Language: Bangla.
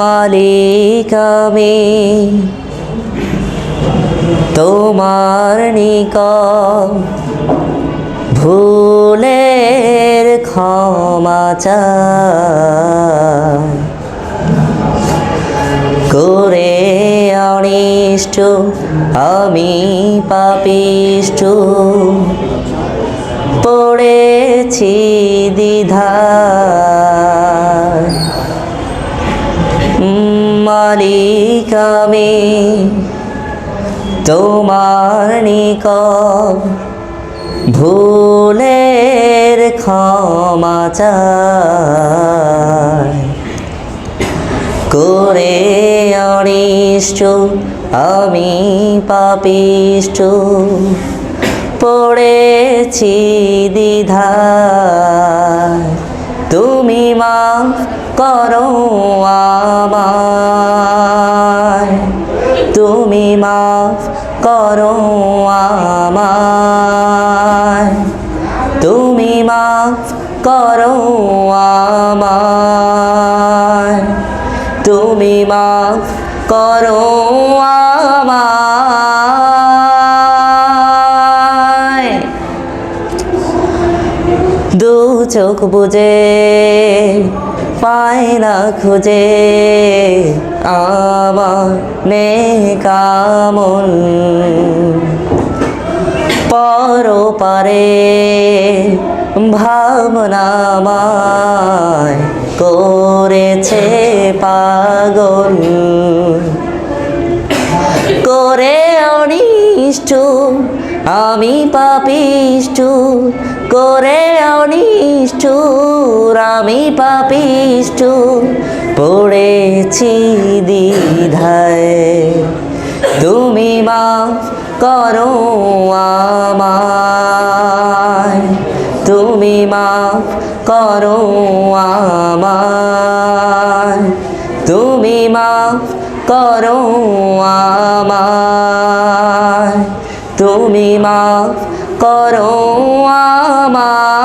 মালিক আমি তোমার নিকট ভুলের ক্ষমা চাই, করে অনিষ্ট আমি পাপিষ্ঠ, পড়েছি দ্বিধায়। মালিক আমি তোমার নিকট ভুলের ক্ষমা চাই, করে অনিষ্ট আমি পাপিষ্ঠ, পড়েছি দ্বিধায়। তুমি মাফ করো আমায়, তুমি মাফ করো আমায়, তুমি মাফ করো আমায়, তুমি মাফ করো আমায়। দু চোখ বুঝে পায় না খুঁজে আমার নেকামল, পরপারে ভাবনামায় করেছে পাগল, করে অনিষ্ট আমি পাপিষ্ঠ, করে অনিষ্ট আমি পাপিষ্ঠ, পড়েছি দ্বিধায়। তুমি মাফ করো আমায়, তুমি মাফ করো আমায়, তুমি মাফ করো আমায়, তুমি মাফ করো আমায়।